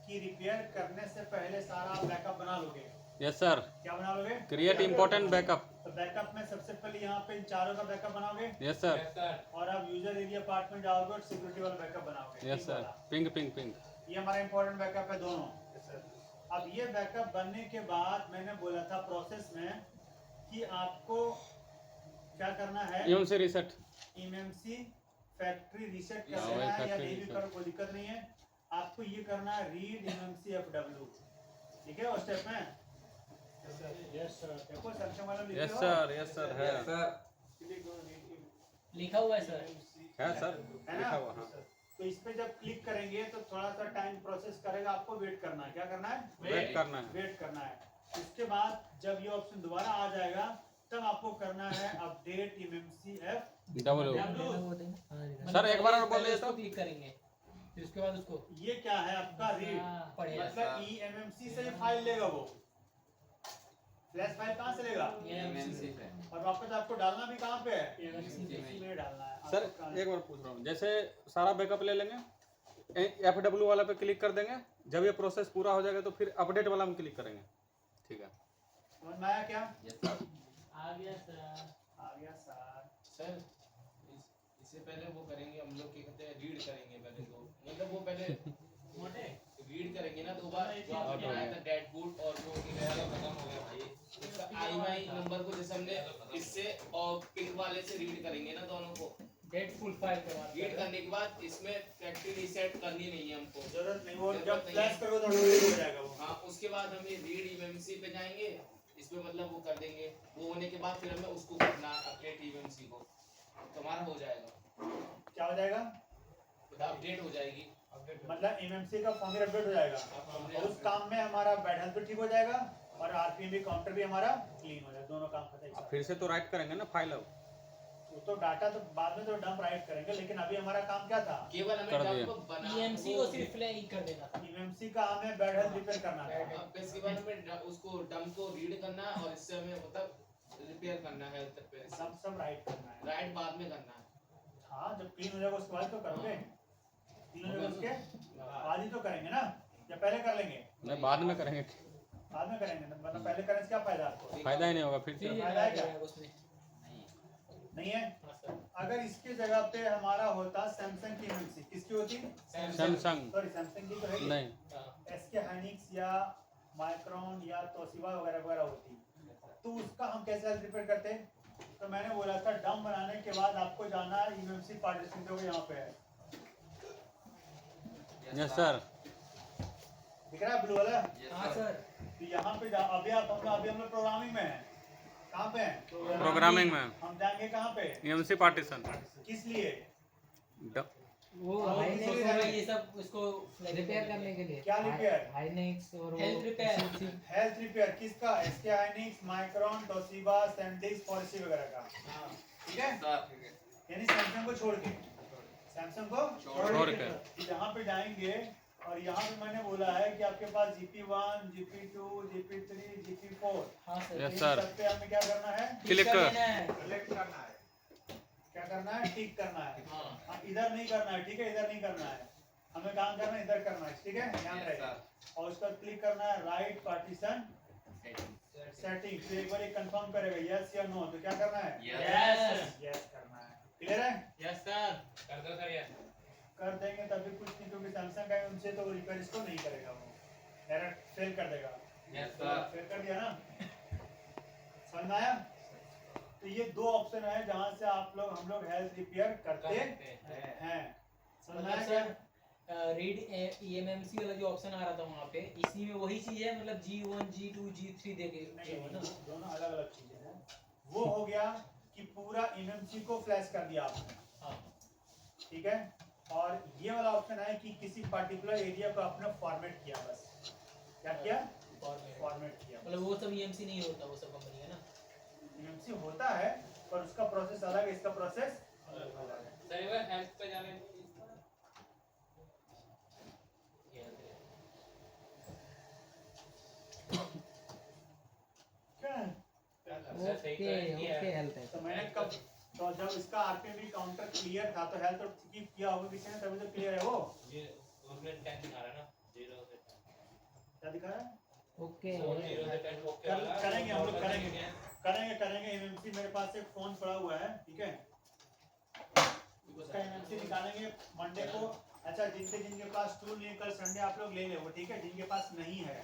A: कि रिपेयर करने से पहले सारा बैकअप बना लोगे।
D: यस सर
A: क्या बना लोगे?
D: क्रिएट इंपॉर्टेंट बैकअप
A: तो बैकअप में सबसे पहले यहाँ पे इन चारों का बैकअप बनाओगे
D: यस सर
A: और अब यूजर एरिया पार्ट में जाओगे और सिक्योरिटी वाला बैकअप बनाओगे।
D: Yes sir ping ping ping
A: ये हमारा इंपॉर्टेंट बैकअप है दोनों। अब ये बैकअप बनने के बाद मैंने बोला था प्रोसेस में कि आपको क्या करना है?
D: यूं से रीसेट
A: एमएमसी फैक्ट्री रीसेट कर
D: हाँ,
A: देना
D: वही
A: है या
D: factory
A: नहीं भी
D: reset।
A: करो कोई दिक्कत नहीं है। आपको ये करना है रीड एमएमसी एफडब्ल्यू ठीक है। उस स्टेप में
C: यस सर
A: देखो सक्षम वाला लिखे
D: यस
A: हो?
D: सर है
B: लिखा हुआ है सर।
D: है सर
A: है
D: लिखा
A: ना?
D: हुआ हाँ
A: तो इस पे जब क्लिक करेंगे तो थोड़ा सा टाइम प्रोसेस करेगा। आपको वेट करना है। क्या करना है?
D: वेट करना है
A: वेट करना है। उसके बाद जब ये ऑप्शन दोबारा आ जाएगा तब आपको करना है update MMC F
D: W sir एक बार और बोल दीजिए तो
B: क्लिक करेंगे फिर उसके बाद उसको
A: ये क्या है आपका रीड
B: पढ़ेगा।
A: मतलब ईएमएमसी से फाइल लेगा वो फ्लैश फाइल कहाँ से लेगा? और वापस आपको डालना भी कहाँ पे है? एमएमसी में डालना है।
D: सर एक बार पूछ रहा हूँ जैसे सारा बैकअप ले लेंगे एफडब्ल्यू वाला पे क्लिक कर देंगे जब ये प्रोसेस पूरा हो जाएगा तो फिर अपडेट वाला में क्लिक करेंगे ठीक है
A: समझ में आया क्या?
F: आ गया सर।
A: आ गया सर।
E: सर इससे पहले वो करेंगे हम लोग, क्या कहते हैं, रीड करेंगे पहले तो, मतलब वो पहले
F: मोटे
E: रीड करेंगे ना, दो बार जो आपने बनाया था डेड बूट और वो खत्म हो गया भाई, इसका IMEI नंबर को जैसे हमने इससे और पिक वाले से रीड करेंगे ना दोनों को,
F: डेट फुल फाइल के बाद
E: रीड करने के बाद इसमें फैक्ट्री रीसेट करनी नहीं है हमको,
A: जरूरत नहीं, वो
E: जरूरत
A: जब
E: नहीं
A: फ्लैश
E: है।
A: करोगे तो ऑटोमेटिक हो जाएगा वो।
E: हाँ, उसके बाद हम ये रीड eMMC पे जाएंगे, इसमें मतलब वो कर देंगे, वो होने के बाद फिर हमें उसको करना अपडेट eMMC को, तो हमारा हो जाएगा,
A: क्या हो जाएगा?
E: अपडेट हो जाएगी,
A: मतलब एमएमसी का फॉर्मवेयर अपडेट हो जाएगा और उस काम में हमारा बैड हेल्थ भी ठीक हो जाएगा और आरपीएम भी काउंटर भी हमारा क्लीन हो जाएगा, दोनों काम खत्म।
D: अब फिर से तो राइट करेंगे ना फाइल अब।
A: वो तो डाटा तो बाद में तो डंप राइट करेंगे, लेकिन अभी हमारा काम क्या था?
E: केवल हमें
D: कर दिया।
E: डंप बना
F: EMC को सिर्फ फ्लैग कर देना था।
A: एमएमसी का हमें बैड हेल्थ रिपेयर करना था।
E: अब इसके बाद हमें उसको डंप को रीड करना और इससे हमें मतलब रिपेयर करना है, रिपेयर
A: सब राइट करना है।
E: राइट बाद में करना है।
A: हाँ, जब क्लीन हो जाएगा उसके बाद तो करोगे, क्लीन हो जाएगा उसके बाद ही तो करेंगे ना, या पहले कर लेंगे?
D: नहीं, बाद में करेंगे।
A: बाद में करेंगे ना, वरना पहले करने से क्या फायदा आपको?
D: फायदा ही नहीं होगा फिर से।
F: फिर
A: फायदा है क्या?
F: उसमें
A: नहीं है।
F: हाँ सर।
A: अगर इसके जगह पे हमारा होता सैमसंग की एमएमसी, किसकी होती?
D: सैमसंग
A: सॉरी, सैमसंग की तो है
D: नहीं,
A: एसके हाइनिक्स या माइक्रोन या तोशिबा वगैरह वगैरह होती, तो उसका हम कैसे हेल्थ रिपेयर करते? तो मैंने बोला था डम बनाने के बाद आपको जाना है एमएमसी पार्टीशन, जो यहाँ पे है,
D: यस सर।
A: दिख रहा है ब्लू वाला?
F: हाँ सर।
A: तो यहाँ पे अभी हम लोग प्रोग्रामिंग में हैं। कहाँ पे हैं?
D: प्रोग्रामिंग में
A: हम जाएंगे कहाँ पे?
D: EMC partition.
A: किस लिए?
B: वो
A: हाँ,
B: हाइनेक्स
A: इसलिए
B: और
F: ये सब उसको
B: रिपेयर करने के लिए
A: क्या रिपेयर?
B: हाइनेक्स और वो
F: हेल्थ रिपेयर।
A: हेल्थ रिपेयर किसका? SK Hynix, Micron, Toshiba, SanDisk, policy वगैरह का। ठीक है, यानी सैमसंग को छोड़ के, सैमसंग को
D: छोड़ के।
A: यहाँ पे जाएंगे और यहाँ पे मैंने बोला है कि आपके पास GP1, GP2, GP3, GP4,
F: हाँ सर।
D: Yes
A: in
D: sir.
A: सब पे हमें क्या करना है?
D: क्लिक
F: कर
D: कर।
F: देना है।
A: सेलेक्ट करना है। क्या करना है? टिक करना है।
E: हाँ।
A: हाँ, इधर नहीं करना है, ठीक है, इधर नहीं करना है, हमें काम करना है इधर करना है, ठीक है, ध्यान रहेगा। और उस पर क्लिक करना है राइट पार्टीशन सेटिंग, फिर एक बार ये कंफर्म करेगा यस या नो, तो क्या करना है?
F: यस।
A: यस करना है। क्लियर है?
F: Yes sir. कर दो सर यस।
A: कर देंगे तभी कुछ नहीं, क्योंकि सैमसंग का है उनसे, तो वो रिपेयर इसको नहीं करेगा, वो एरर फेल कर देगा।
F: Yes sir.
A: फेल कर दिया ना, समझ में आया? तो ये दो ऑप्शन है जहाँ से हम लोग हेल्थ रिपेयर करते हैं। समझ में आया क्या?
F: रीड eMMC वाला जो ऑप्शन आ रहा था वहाँ पे, इसी में वही चीज है, मतलब G1, G2, G3 दे के
A: नहीं,
F: ना।
A: दोनों अलग अलग चीजें हैं। वो हो गया कि पूरा एमएमसी को फ्लैश कर दिया आपने,
F: हाँ।
A: ठीक है, और ये वाला ऑप्शन है कि किसी पर्टिकुलर एरिया को आपने फॉर्मेट किया, बस क्या किया? फॉर्मेट किया।
F: मतलब वो सब EMC नहीं होता, वो सब कंपनी है ना।
A: एमएमसी होता है पर उसका प्रोसेस अलग है, इसका प्रोसेस अलग है।
F: सर एक बार हेल्प पे जाने
A: क्या है?
B: ओके हेल्थ है।
A: तो मैंने कब, तो जब इसका आरपीएम भी काउंटर क्लियर था तो हेल्थ तो स्किप किया होगा किसी ने, तभी तो क्लियर है वो।
F: ये उसमें 10 दिखा रहा है ना, 0 से 10।
A: क्या दिखा रहा है?
B: ओके
F: 0 से 10 ओके वाला।
A: करेंगे हम लोग, करेंगे एमएमसी मेरे पास एक फोन पड़ा हुआ है, ठीक है, उसका एमएमसी निकालेंगे मंडे को। अच्छा, जिनके पास टूल नहीं है, कल संडे आप लोग ले ले वो, ठीक है, जिनके पास नहीं है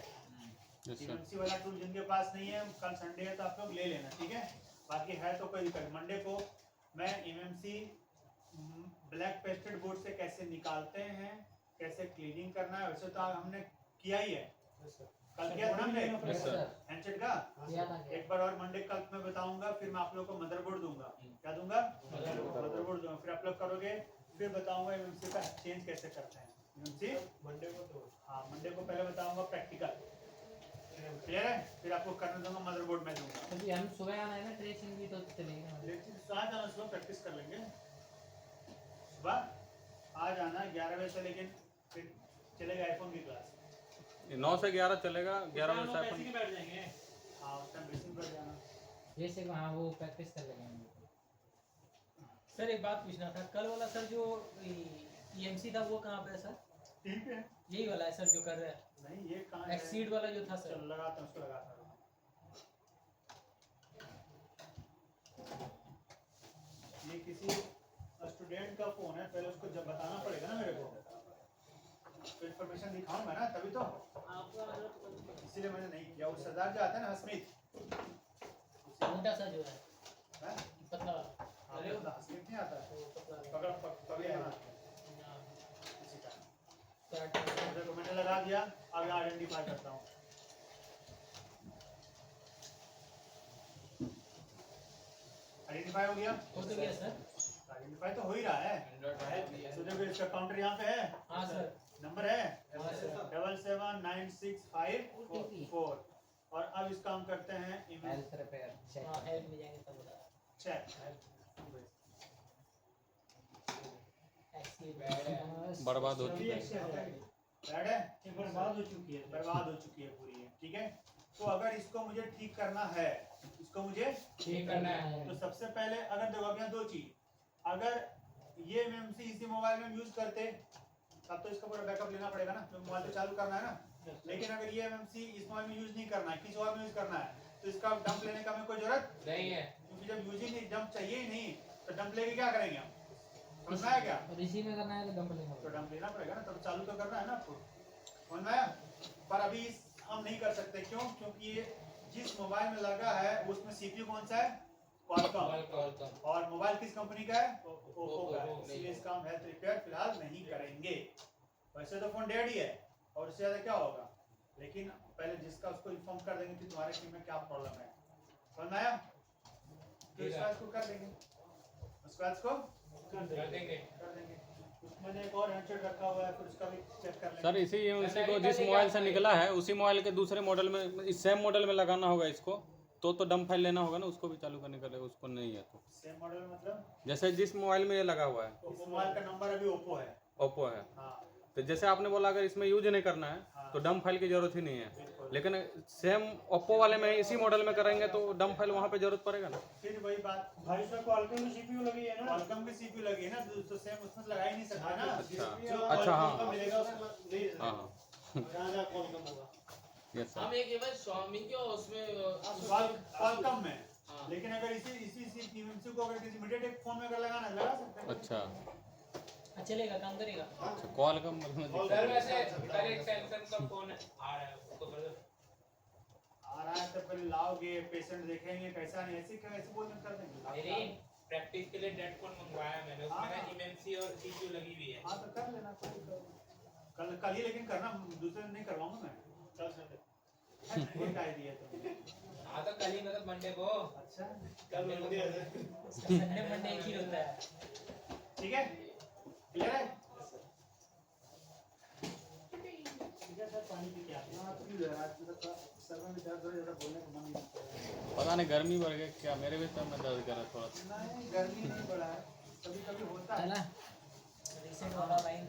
A: एमएमसी वाला टूल, जिनके पास नहीं है, कल संडे है तो आप लोग ले लेना, ठीक है, बाकी है तो कोई दिक्कत। मंडे को मैं एमएमसी ब्लैक पेस्टेड बोर्ड से कैसे निकालते हैं, कैसे क्लीनिंग करना है, वैसे तो हमने किया ही है, कल किया था ना हमने हैंडसेट का। एक बार और मंडे कल मैं बताऊंगा, फिर मैं आप लोग को मदरबोर्ड दूंगा। क्या दूंगा? मदरबोर्ड दूंगा, फिर आप लोग करोगे, फिर बताऊंगा एमएमसी का चेंज कैसे करते हैं। एमएमसी मंडे को, तो हाँ मंडे को पहले बताऊंगा प्रैक्टिकल, क्लियर है, फिर आपको करने दूंगा, मदरबोर्ड में दूंगा।
B: क्योंकि हम सुबह आना है ना, ट्रेसिंग भी तो चलेगा।
A: लेकिन सुबह जाना, सुबह प्रैक्टिस कर लेंगे, सुबह आ जाना 11 बजे से, लेकिन फिर चलेगा आईफोन की क्लास
D: 9 से 11 चलेगा, 11 बजे से
F: बैठ
D: अपन
F: जाएंगे।
A: हाँ, उस टाइम ब्रेसिंग कर जाना।
B: जैसे हाँ वो प्रैक्टिस कर लेंगे।
F: सर एक बात पूछना था, कल वाला सर जो EMC था वो कहाँ पे है सर?
A: ठीक है,
F: यही वाला है सर जो कर रहे हैं?
A: नहीं ये कहाँ है?
F: एक्सीड वाला जो था सर।
A: चल लगाता हूँ, उसको लगाता हूँ। ये किसी स्टूडेंट का फोन है, पहले उसको जब बताना पड़ेगा ना मेरे को, तो इन्फॉर्मेशन दिखाऊंगा ना तभी तो, इसीलिए मैंने नहीं किया। वो सरदार जो आता है ना हसमीत,
F: मोटा सा जो है
A: हैं?
F: पतला
A: अरे वो हसमीत नहीं आता है, पकड़ पकड़ इसी का। देखो मैंने लगा दिया, अब आइडेंटिफाई करता हूँ। आइडेंटिफाई हो गया?
F: हो तो गया सर।
A: आइडेंटिफाई तो हो ही रहा है। तो देखो इसका काउंटर यहाँ पे है,
F: हाँ सर।
A: नंबर है
F: हाँ सर।
A: 7796544। और अब इसका हम करते हैं
B: हेल्थ रिपेयर चेक।
F: हाँ हेल्प में जाएंगे तब बता।
A: चेक।
D: बर्बाद हो चुका है।
A: बैड है, ये बर्बाद हो चुकी है, बर्बाद हो चुकी है पूरी है, ठीक है। तो अगर इसको मुझे ठीक करना है, इसको मुझे
F: ठीक करना है।
A: तो सबसे पहले अगर देखो अब यहाँ दो चीज, अगर ये एमएमसी इसी मोबाइल में यूज करते तब तो इसका पूरा बैकअप लेना पड़ेगा ना, क्योंकि मोबाइल तो चालू करना है ना। लेकिन अगर ये एमएमसी इस मोबाइल में यूज नहीं करना है, किसी और में यूज करना है, तो इसका डंप लेने का हमें कोई जरूरत
E: नहीं है,
A: क्योंकि जब यूज ही नहीं, डंप चाहिए ही नहीं, तो डंप लेके क्या करेंगे हम? समझ में आया क्या?
B: और इसी में करना है तो डंप लेना
A: तो
B: होगा।
A: डंप लेना पड़ेगा ना, तब चालू तो करना है ना आपको, समझ में आया? पर अभी हम नहीं कर सकते, क्यों? क्योंकि ये जिस मोबाइल में लगा है उसमें सीपीयू कौन सा है? क्वालकॉम। और मोबाइल किस कंपनी का है? ओप्पो का है। इसलिए इसका हम हेल्थ रिपेयर फिलहाल नहीं करेंगे। वैसे तो फोन डेड ही है और इससे ज्यादा क्या होगा, लेकिन पहले जिसका उसको इन्फॉर्म कर देंगे कि तुम्हारे टीम में क्या प्रॉब्लम है, समझ में आया? तो इस बात को कर देंगे, उस बात को
E: कर देंगे।
A: उसमें एक और हैंडसेट रखा हुआ है, फिर उसका भी चेक कर लेंगे।
D: सर इसी को जिस मोबाइल से निकला है उसी मोबाइल के दूसरे मॉडल में, इस सेम मॉडल में लगाना होगा इसको, तो डंप फाइल लेना होगा ना, उसको भी चालू करने के लिए। उसको नहीं है तो
A: सेम मॉडल मतलब
D: जैसे जिस मोबाइल में ये लगा हुआ है,
A: इस मोबाइल का नंबर अभी ओप्पो है।
D: ओप्पो है,
A: हाँ
D: तो जैसे आपने बोला अगर इसमें यूज नहीं करना है तो डंप फाइल की जरूरत ही नहीं है।
A: बिल्कुल।
D: लेकिन सेम ओप्पो वाले में इसी मॉडल में करेंगे तो डंप फाइल वहाँ पे जरूरत पड़ेगा ना।
A: फिर वही बात,
C: भाई इसमें क्वालकॉम की सीपीयू लगी है ना।
A: क्वालकॉम की सीपीयू लगी है ना, तो सेम उसमें लगा ही नहीं सकता ना।
D: अच्छा
A: जो
D: अच्छा, हाँ
C: Qualcomm का मिलेगा उसमें नहीं है।
D: हाँ हाँ,
C: जहाँ क्वालकॉम होगा।
D: Yes sir.
E: हम एक बार Xiaomi के उसमें
A: क्वालकॉम में,
E: हाँ।
A: लेकिन अगर इसी टीएमसी को अगर किसी मीडियाटेक फोन में अगर लगाना है, लगा सकते हैं।
D: अच्छा
F: चलेगा, काम करेगा।
D: अच्छा, क्वालकॉम
E: सर वैसे कल एक सैमसंग का फोन आ रहा है, उसको कर दो।
A: आ रहा है तो पहले लाओगे, पेशेंट देखेंगे कैसा नहीं, ऐसे क्या ऐसे बोलने कर देंगे।
E: मेरी प्रैक्टिस के लिए डेड फोन मंगवाया मैंने, उसमें ना इमेंसी और सीपीयू लगी हुई है।
A: हाँ तो कर लेना, कल ही, लेकिन करना दूसरे दिन नहीं करवाऊंगा मैं, कल से एक आइडिया तो।
E: हाँ तो कल ही मतलब मंडे को।
A: अच्छा
E: कल मेरे को
F: संडे मंडे एक ही होता है।
A: ठीक है, क्लियर है?
C: सर पानी पी के आते हैं।
A: सर में भी दर्द हो, ज़्यादा बोलने का मन नहीं करता है।
D: पता नहीं गर्मी बढ़ गई क्या, मेरे भी सर में दर्द कर रहा थोड़ा सा।
A: नहीं गर्मी नहीं बढ़ा है, कभी कभी होता है।
B: चला
F: रिसेंट वाला लाइन